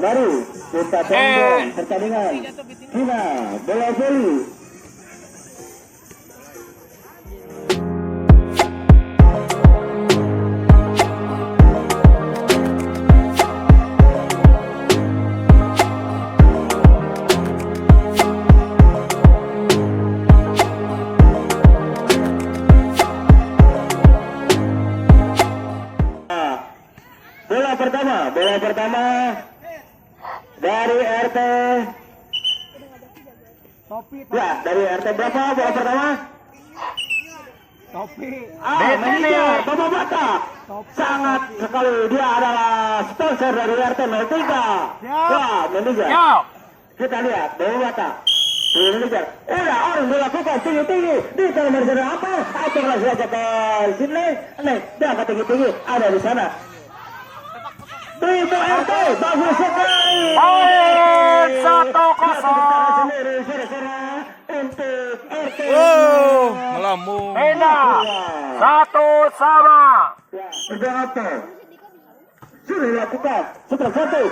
Baru kita tembak pertandingan final bola voli. Bola pertama dari RT. Ya, dari RT berapa bola pertama? Manajer Bapak Bata. Sangat sekali, dia adalah sponsor dari RT 03. Ya, manajer. Kita lihat Bapak Bata. Manajer. Orang dilakukan tinggi-tinggi di dalam manajer apa? Atau langsung aja ke sini. Nih, dia angkat tinggi-tinggi ada di sana. Ibu RT bagus sekali. Poin 1-0 untuk RT. Melambung. Beda 1-1. Sudah apa? Sudah dilakukan. Sudah satu.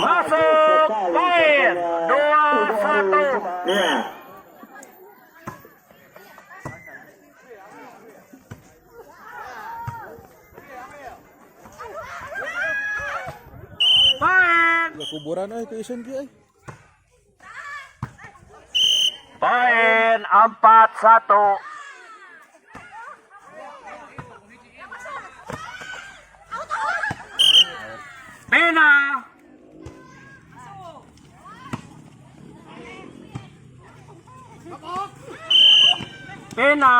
Masuk poin 2-1. Ya. Ya kuburan ke isen ki ay. Poin 4-1. Bina. Bina.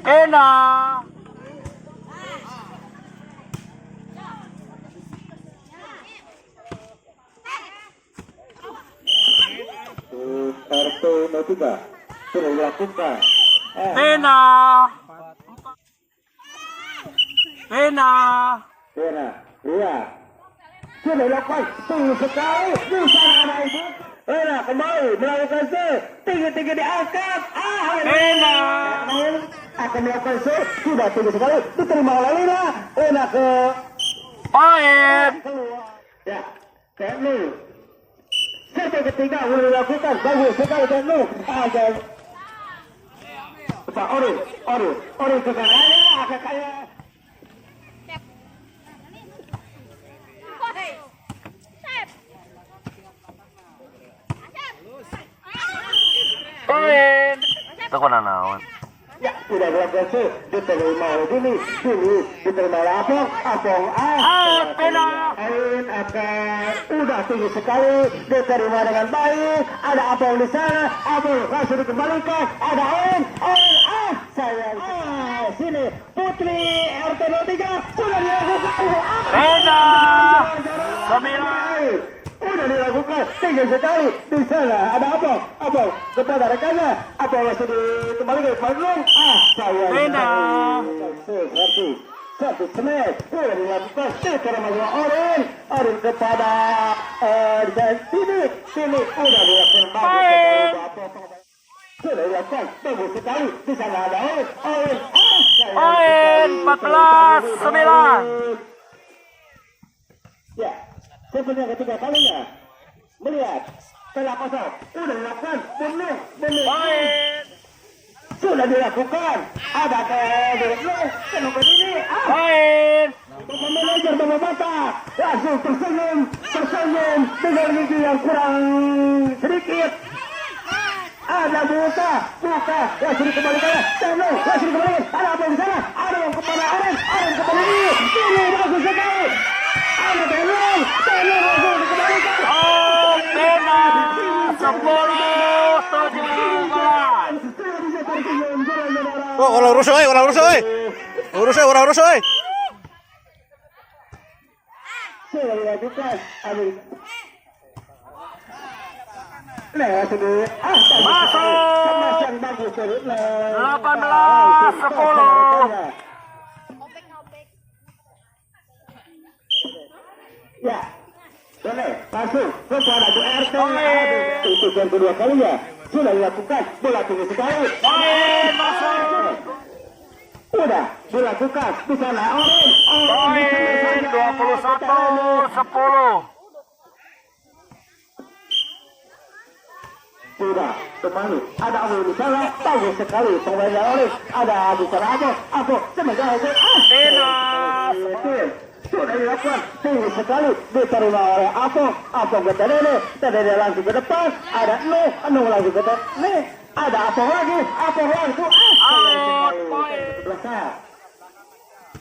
Bina. RT 03 sudah dilakukan. Bina. Bina. Bina. Iya. Sudah dilakukan. Tinggi sekali. Di sana ada ibu. Bina kembali melakukan tinggi-tinggi diangkat. Bina. Akan melakukan sudah tinggi sekali. Diterima oleh Lina. Bina ke Poin. keluar. Ya. Teknu. Serta ketiga boleh dilakukan. Bagus sekali Teknu. Ada. Pak Ori ke kanan. Ke kanan. Poin. Tekunan naon. Ya, sudah dilakukan diterima oleh Dini diterima oleh Apong Bina. Ain akan udah tinggi sekali diterima dengan baik. Ada Apong di sana, Apong langsung dikembalikan. Ada Ain sayang sini Putri RT 03 sudah dilakukan. Bina. 9. Udah dilakukan tinggi sekali di sana. Ada Apong kepada rekannya. Apong langsung dikembalikan belum. Sayang Bina. Satu smash sudah dilakukan diterima oleh Orin kepada sini udah dilakukan sudah dilakukan bagus sekali di sana ada Orin Poin 14-9. ya sebenarnya ketiga kalinya melihat telah kosong udah dilakukan benar Poin. sudah dilakukan ada nomor ini Poin. manajer Bapak Bata langsung tersenyum dengan gigi yang kurang sedikit. Ada buka langsung dikembalikan. Teno langsung dikembalikan. Ada apa di sana? Ada yang kepada Aren kepada ini bagus sekali. Ada Teno langsung dikembalikan. Bina 10-17. Oh, orang rusuh euy. Urus euy. Sudah dilakukan. Masuk. Yang bagus dari 18-10. Ya, boleh masuk kepada Bu RT. Itu yang kedua kalinya sudah dilakukan bola tinggi sekali. Poin masuk. sudah dilakukan di sana Orange. Poin 21-10. Sudah kembali ada Abu di sana, bagus sekali pemain Orange. Ada di sana Abu semoga Dinas. sudah dilakukan tinggi sekali diterima oleh Apo ke Tedele langsung ke depan, ada Nu langsung ke depan, ada Apo langsung Out, poin.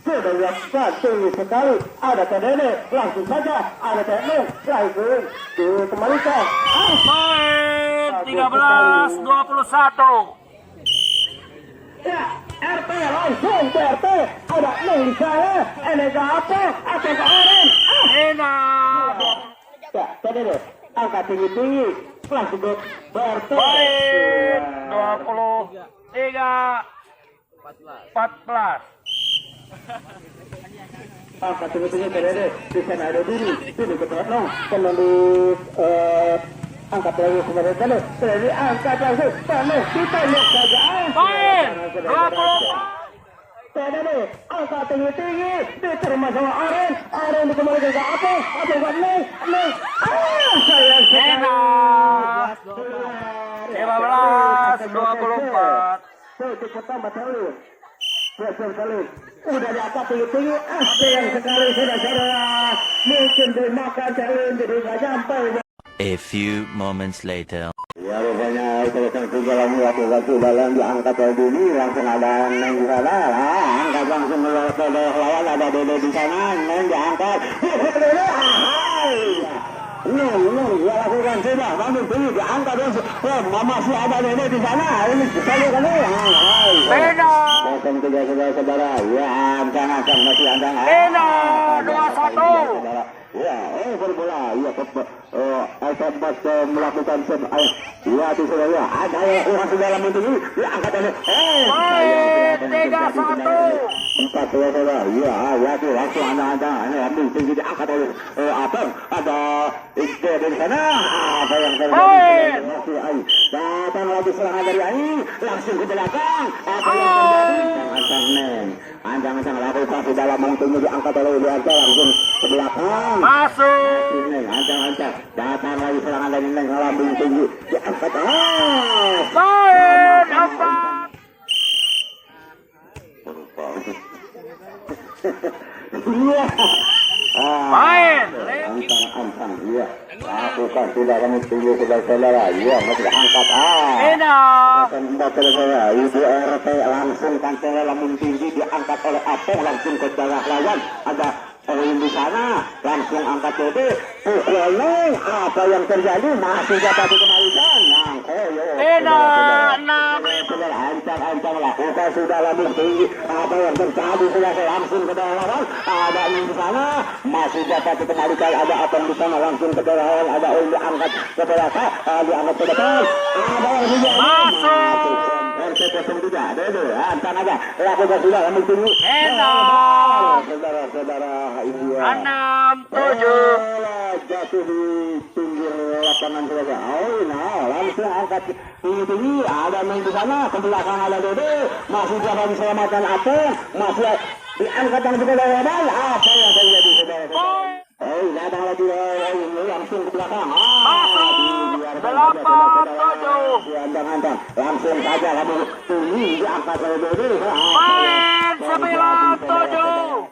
sudah dilakukan tinggi sekali, ada Tedele langsung saja, ada Tedele langsung dikembalikan. Poin 13-21. Ya, RT langsung ke RT, ada Nu di sana, ada Apo ke Orange. Dinas. Ya, Tedele angkat tinggi-tinggi, langsung ke RT. Poin 23-14. Angkat tinggi-tinggi Tedele, di sana ada diri ke belakang, kemudian angkat lagi kepada Tedele, angkat langsung, ditembak saja. Poin 24. Tedele angkat tinggi-tinggi, diterima sama Orange dikembalikan ke Apo buat sayang sekali. Dinas. 15-24. Itu pertama kali. Sekali. Udah diangkat tinggi-tinggi, sayang sekali saudara-saudara. Mungkin dimakan jalan jadi nggak sampai. A few moments later. Ya rupanya terusan tiga lagi waktu dalam diangkat oleh Dini, langsung ada Neng di sana, angkat langsung melewat ke lawan, ada Dede di sana, Neng diangkat, Neng dia lakukan sudah, ambil tinggi diangkat langsung, masih ada Dede di sana, ini sekali kali, Dinas. kosong tiga saudara, ya ancang-ancang masih ancang, Dinas 21. ya, berbola, ya, Alfabas melakukan ya, itu sudah ya, ada orang sudah dalam itu, ya, angkat oleh, Poin 31. 4 saudara, ya, itu langsung anda ambil tinggi diangkat oleh ada Ide dari sana, apa yang terjadi? Masih datang lagi serangan dari Ai, langsung ke belakang, apa yang terjadi? Ancang-ancang lakukan di dalam mengtunggu diangkat oleh Widianto langsung ke belakang. Masuk. Neng, ancang-ancang datang lagi serangan dari Neng lambung tinggi diangkat. Poin 4. Iya. Main. Ancang-ancang, iya. Lakukan sudah kami tunggu saudara-saudara. Iya, masih angkat. Dinas. Saudara-saudara, Ibu RT langsung kancel lambung tinggi diangkat oleh Apeng langsung ke daerah lawan. Ada Erwin di sana langsung angkat Dede, pukul Neng, apa yang terjadi masih dapat dikembalikan. Ancang-ancang lakukan sudah lambung tinggi, apa yang terjadi sudah langsung ke daerah lawan. Ada Neng di sana masih dapat dikembalikan, ada Apeng di sana langsung ke daerah lawan, ada Erwin diangkat ke belakang, diangkat ke depan, ada yang juga Masuk. RT03, Dede, ancang aja, lakukan sudah lambung tinggi. Saudara-saudara, ibu 6-7. jatuh di pinggir lapangan saja. Langsung angkat tinggi-tinggi, ada main di sana, ke belakang ada Dede, masih dapat diselamatkan Apeng, masih diangkat langsung ke lawan. Apa yang terjadi saudara-saudara? Datang lagi langsung ke belakang. Masuk. 8-7. Diandang-andang, langsung saja lambung tinggi diangkat oleh Dede. Poin 9-7.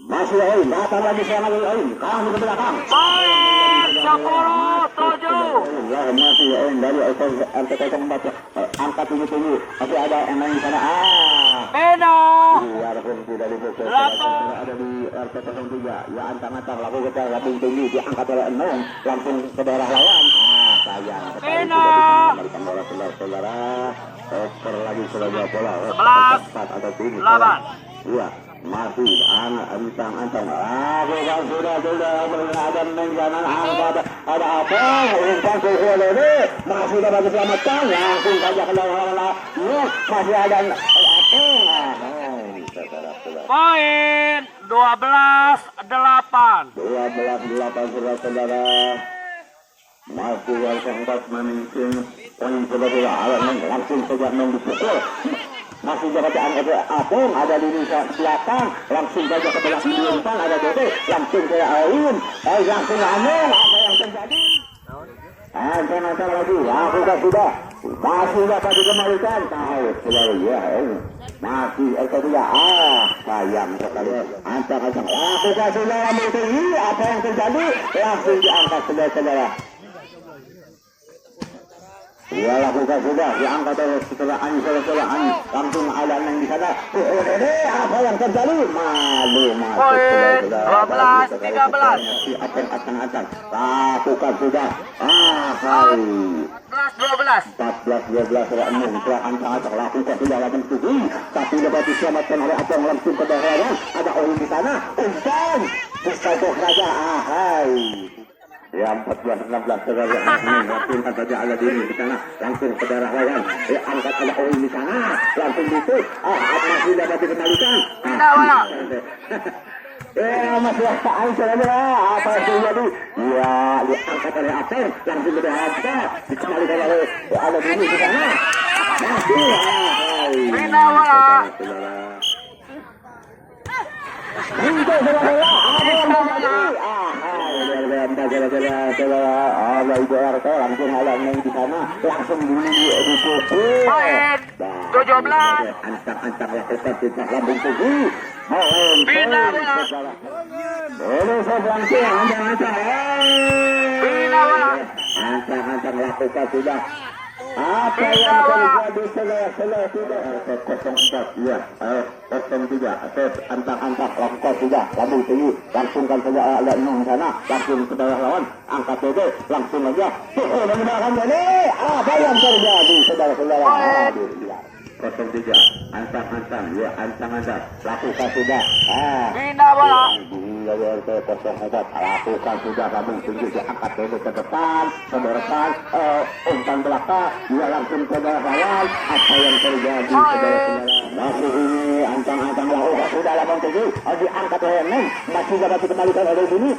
Masih datang lagi sama kami ke belakang. Poin 10-7. Ya masih dari RT04 angkat tinggi-tinggi, masih ada yang main di sana. Dinas. Walaupun tidak dibuka, ada di RT03. Ya antang-antang lakukan lambung tinggi diangkat oleh Enong langsung ke daerah lawan. Sayang. Dinas. Bola saudara, oper lagi sebagai bola. 11-8. Iya. Masih ancang-ancang. Bukan sudah ada mengganan angka ada apa? Umpan sesuai Dede masih dapat diselamatkan langsung saja ke dalam masih ada apa? Poin 12-8. 12-8 saudara. Masih yang sempat memimpin poin saudara langsung saja dipukul. masih jaga angkat Apung, ada di belakang, langsung saja ke belakang Intan, ada Dede, langsung ke Ain, langsung Anung, apa yang terjadi? Antar lagi, lakukan sudah, masih dapat dikembalikan, tahu selalu ya, masih dia, sayang sekali, antar lakukan sudah, ambil tinggi, apa yang terjadi, langsung diangkat saudara-saudara. Ya lakukan sudah diangkat oleh setelah langsung ada yang di sana. Apa yang terjadi? Malu. Poin 12-13. Akan lakukan sudah. Hari 14-12 setelah ancang lakukan sudah lakukan tujuh. Tapi dapat diselamatkan oleh apa yang langsung ke daerah. Ada orang di sana. Untung disampok saja. Hai. Ya 14-16 saudara langsung saja ada diri di sana langsung ke daerah lawan angkat ada Oin di sana langsung itu masih dapat dikembalikan masih apaan saudara apa yang terjadi ya diangkat oleh Apen langsung ke daerah kita dikembalikan oleh ada diri di sana masih saudara untuk bola ada yang ada Ibu RT langsung ada yang di sana langsung dipukul Poin 17. ancang lakukan tidak lambung tinggi Bina bola. ini langsung ancang Bina bola. ancang lakukan sudah apa yang terjadi selesai sudah 04 ya 03 antang lakukan sudah lambung tinggi langsungkan saja ada Inung sana langsung ke daerah lawan angkat dede langsung aja menggunakan dede apa yang terjadi saudara-saudara 03 antang ya antang lakukan sudah Bina bola. lakukan sudah lambung tinggi diangkat dede ke depan saudara umpan belakang dia langsung ke daerah lawan apa yang terjadi saudara-saudara masih ini ancang-ancang lakukan sudah lambung tinggi diangkat oleh Neng masih dapat dikembalikan oleh ini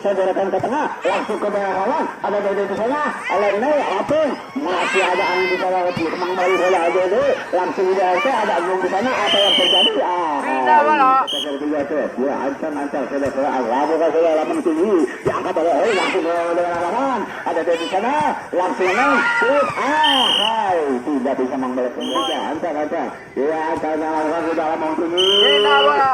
saudarakan ke tengah langsung ke daerah lawan ada dede di sana oleh Neng Apung masih ada angin di sana kemang baru bola dede langsung di ada angin di sana apa yang terjadi Bina bola. ya ancang-ancang saudara lakukan sudah lambung tinggi diangkat oleh langsung ke daerah lawan ada dede di sana langsung Neng hai tidak bisa mengembalikan saja ancang-ancang ya ancang-ancang sudah lambung tinggi Bina bola.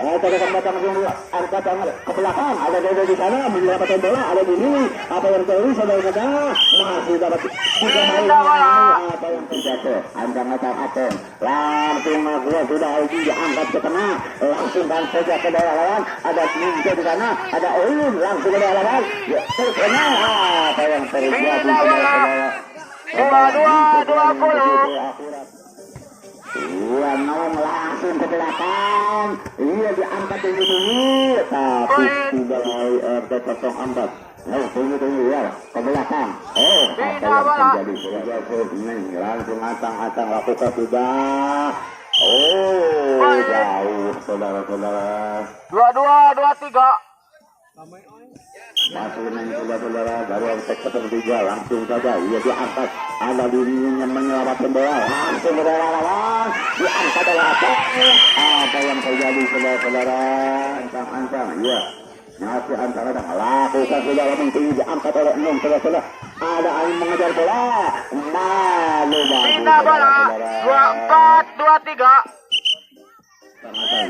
Tadi datang angkat ke belakang ada dede di sana mendapatkan bola ada di sini apa yang terjadi saudara-saudara masih dapat tiga main apa yang terjadi ancang-ancang Apeng langsung gua sudah lagi diangkat ke tengah langsung kan saja ke daerah lawan ada Ninja di sana ada Oin langsung ke daerah lawan terkena apa yang terjadi saudara-saudara 22-20. Iya, Nong langsung ke belakang. Iya, diangkat tinggi-tinggi. Tapi tidak lagi RT 04. Tunggu ya, ke belakang. Apa yang terjadi? Langsung acang-acang lakukan sudah. Jauh, saudara-saudara. 22-23. Masuk dengan saudara-saudara dari sektor 3 langsung saja ia diangkat ada dirinya menyelamatkan bola langsung ke daerah lawan diangkat oleh apa yang terjadi saudara-saudara ancang-ancang iya masih ancang-ancang lakukan sudah lambung tinggi diangkat oleh Enung saudara-saudara ada angin mengejar bola Bina bola. 24-23.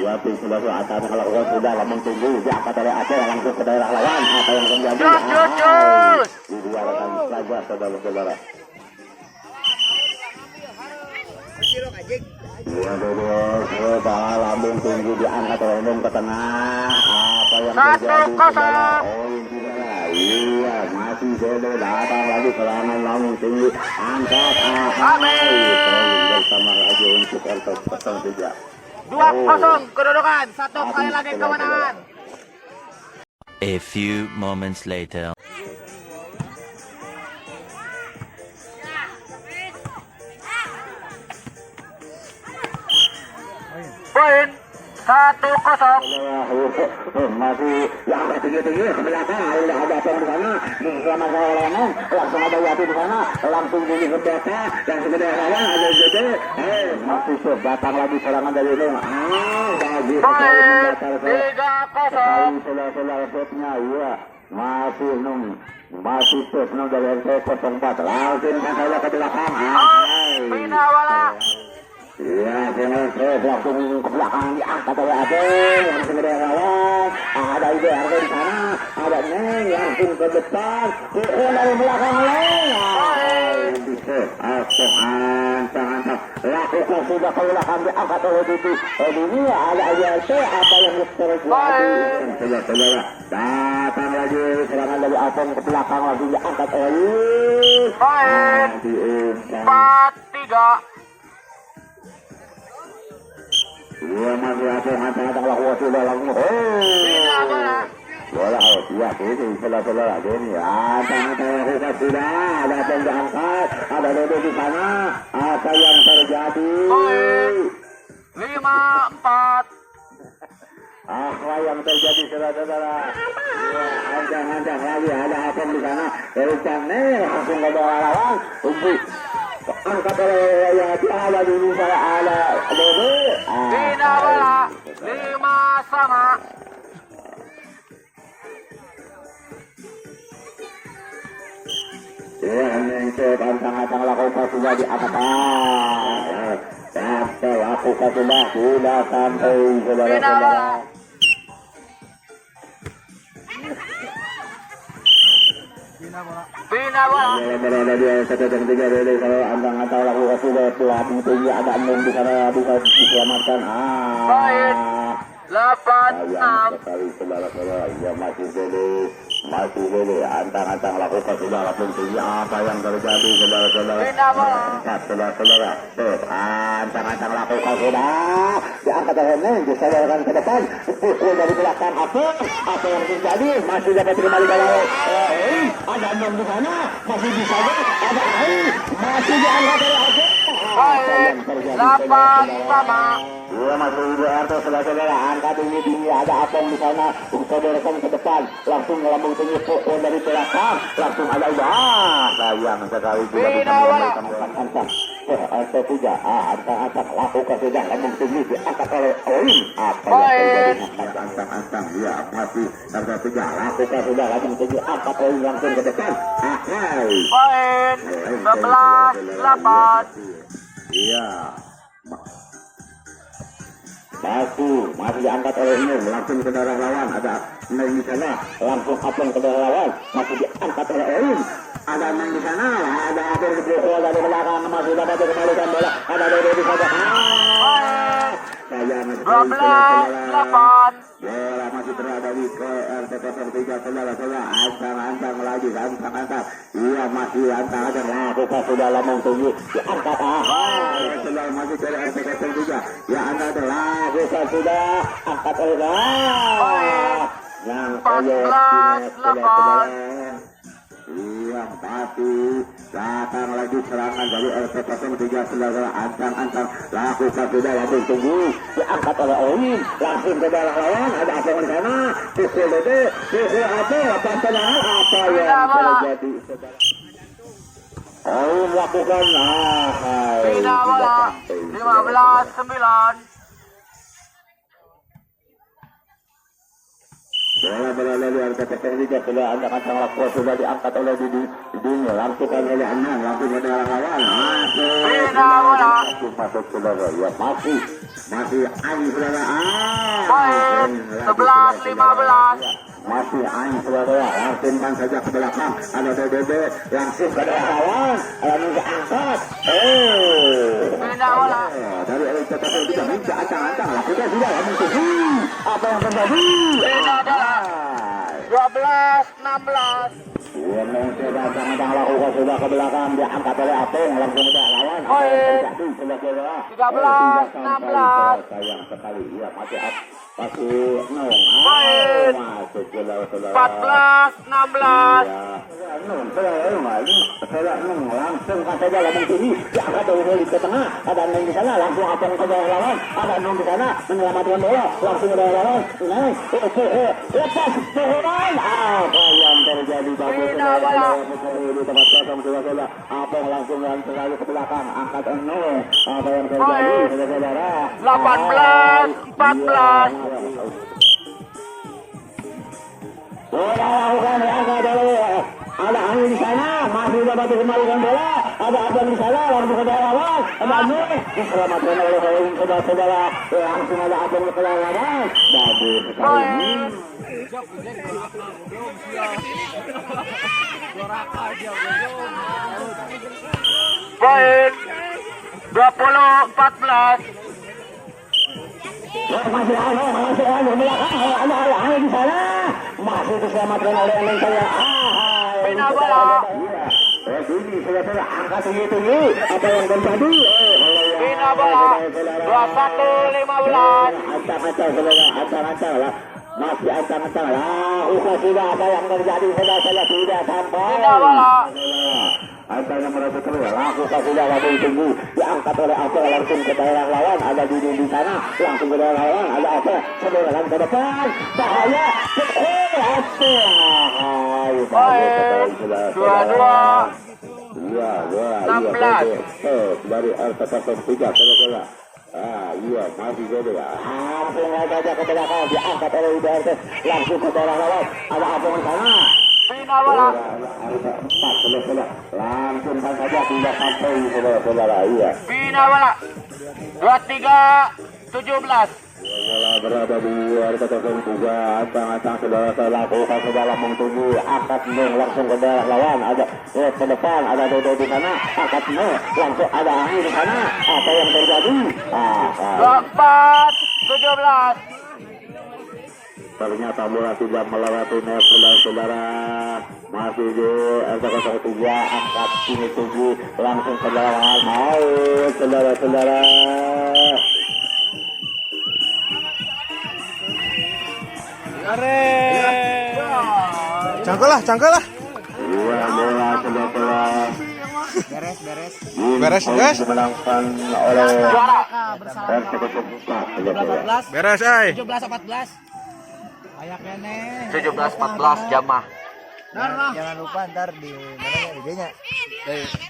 dua tim sudah akan melakukan sudah lambung tinggi diangkat oleh Aceh langsung ke daerah lawan apa yang terjadi dibiarkan saja saudara-saudara lambung tinggi diangkat oleh Enung ke tengah apa yang terjadi iya masih sudah datang lagi serangan lambung tinggi angkat bersama lagi untuk RT 03 2-0 kedudukan. Satu kali lagi kemenangan. A few moments later. Poin 1-0. Masih yang tinggi-tinggi ke belakang, ada apa di sana? Bersama Lennon, langsung ada Yati di sana, langsung bunyi ke belakang, dan sebenarnya lawan ada gede. Masih datang lagi serangan dari Nung. Bagi Poin 3-0. saudara setnya, iya. Masih Nung. Masih terus Nung dari RT 04. Langsung kan saya ke belakang. Bina bola. Iya, langsung ke belakang diangkat oleh Abeng, langsung ke lawan. Ada ide harga di sana, ada Neng langsung ke depan, dari belakang Neng. Bisa, antang. Lakukan sudah ke belakang diangkat oleh Didi. Ini ada ILT, apa yang terjadi? Saudara, datang lagi serangan dari Abeng ke belakang langsung diangkat oleh. Poin 4-3. Iya masih ada antang lakukan sudah langsung. Bina bola. Bola ya ini saudara ini antang lakukan sudah ada yang diangkat ada Dodo di sana apa yang terjadi? Poin 5-4. Apa yang terjadi saudara? Ya, antang lagi ada apa di sana? Rencang langsung ke bawah lawan. Angkat oleh ya ada dulu saya ada Dodo. Bina bola. 5-5. Ya, yang antang lakukan sudah di atas. Sampai lakukan sudah sampai saudara-saudara. Bina bola. Berada di satu dan tiga dari kalau antang lakukan sudah pelatih itu ada enam di sana bisa diselamatkan. Poin 8-6. Sekali saudara-saudara ya masih gede antang lakukan sudah langsung tinggi apa yang terjadi saudara-saudara. Bina bola. Saudara-saudara antang lakukan sudah diangkat oleh Neng disadarkan ke depan dari belakang apa yang terjadi masih dapat kembali ke laut. Ada enam di sana masih bisa ada masih diangkat oleh Poin 8-5. Iya masuk Ibu RT saudara-saudara angkat tinggi ada Apong di sana saudarakan ke depan langsung melambung tinggi pukul dari belakang langsung ada Ibu sayang sekali tidak bisa menemukan antang RT 3 antang lakukan sudah lambung tinggi diangkat oleh Oin apa yang terjadi antang ya masih RT 3 lakukan sudah lambung tinggi angkat Oin langsung ke depan Poin 11-8. iya masih diangkat oleh ini langsung ke daerah lawan ada Neng di sana langsung Apong ke daerah lawan masih diangkat oleh Erin ada Neng di sana ada Apong di belakang dari belakang masih dapat dikembalikan bola ada Dodo di sana sayang 12-8. bola masih berada di RT 03 saudara-saudara antang lagi antang iya masih antang lakukan sudah lambung tinggi diangkat sudah masih dari RT 03 ya anda lakukan sudah angkat oleh yang 14-8. iya pasti datang lagi serangan dari RT 03 saudara antang lakukan sudah lambung tinggi diangkat oleh Oin langsung ke dalam lawan ada apa di sana pukul apa tendangan apa yang terjadi saudara Oin lakukan Bina bola. 15-9. bola berada di RT 03 sudah antang lakukan sudah diangkat oleh Didi langsung oleh Anang langsung ke dalam lawan masuk saudara ya masih Ain saudara Poin 11-15. masih Ain saudara langsungkan saja ke belakang ada Dede langsung ke dalam lawan langsung diangkat Bina bola. dari RT 03 minta antang lakukan sudah apa yang terjadi Bina bola. 12-16. Antang lakukan sudah ke belakang diangkat oleh Apong langsung ke lawan Poin 13-16. sayang sekali ya masih Masih nong. Poin. Masuk saudara-saudara. 14-16. Nong, saya nong langsung saja lambung tinggi. Diangkat dari ke tengah. Ada nong di sana langsung apung ke bawah lawan. Ada nong di sana menyelamatkan bola langsung ke bawah lawan. Naik. Lepas bola. Apa yang terjadi bagus di tempat kosong saudara-saudara. Apung langsung selalu ke belakang. Angkat nong. Apa yang terjadi saudara-saudara? 18-14. Bola lakukan angkat dulu. Ada angin di sana, masih dapat dikembalikan bola. Ada abang di sana, langsung ke dalam lawan. Ada Nur, diselamatkan oleh saudara-saudara. Langsung ada abang ke dalam lawan. Bagus sekali. Poin 20-14. Masih ada belakang. Ada angin di sana. Masih diselamatkan oleh angin saya. Bina bola. Ini saudara angkat tinggi. Apa yang terjadi? Bina bola. 21-15. Ancang-ancang saudara, ancang-ancang lah. Masih ancang-ancang lah. Sudah apa yang terjadi saudara tidak sampai. Bina bola. Antara merasa keluar, lakukan sudah langsung tunggu diangkat oleh Aceh langsung ke daerah lawan. Ada di sana langsung ke daerah lawan. Ada Aceh sebelah ke depan. Bahaya. Dua-dua. 16. Dari RT 3 saudara. Iya masih gede ya. Langsung saja ke belakang diangkat oleh UDRT langsung ke daerah lawan. Ada apa di sana? Bina bola. Langsung saja tidak sampai saudara-saudara. Iya. Bina bola. 23-17. Bola berada di RT 3. Ancang-ancang saudara-saudara lakukan sudah langsung tunggu. Angkat nong langsung ke daerah lawan. Ada ke depan. Ada Dodo di sana. Angkat nong langsung ada angin di sana. Apa yang terjadi? 24-17. Ternyata bola tidak melewati net saudara-saudara. Masih di RT 03 angkat sini tunggu langsung ke lawan. Saudara-saudara. Cangkel lah. Dua bola saudara-saudara. Beres, guys. Dimenangkan oleh RT 04. Beres, ay. 17-14 Jamah. Jangan lupa ntar di mana ya IG-nya.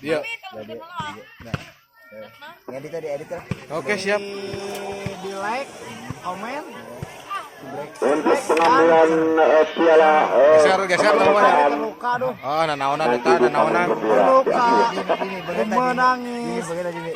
Iya. Edit tadi edit lah. Oke, siap. Di like, komen. Untuk pengambilan piala Geser namanya. Luka doh. Oh, nanaonan eta, nanaonan. Luka. Ini menangis. Ini